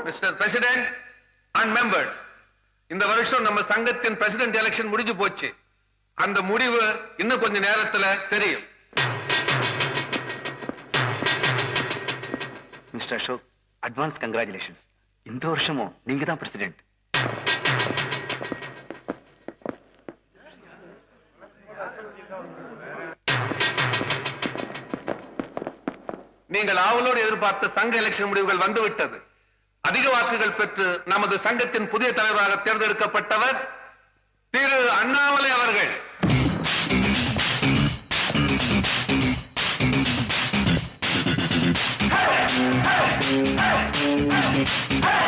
Mister president and members, இந்த வருஷம் நம்ம சங்கத்தின் பிரசிடென்ட் எலெக்ஷன் முடிஞ்சு போச்சு. அந்த முடிவு இன்னும் கொஞ்ச நேரத்துல தெரியும். Mister Ashok, advance congratulations. இந்த வருஷமும் நீங்க தான் பிரசிடென்ட். நீங்கள் ஆவலோடு எதிர்பார்த்த சங்க எலெக்ஷன் முடிவுகள் வந்துவிட்டது. அதிக வாக்குகள் பெற்று நமது சங்கத்தின் புதிய தலைவராக தேர்ந்தெடுக்கப்பட்டவர் திரு அண்ணாமலை அவர்கள். Hey!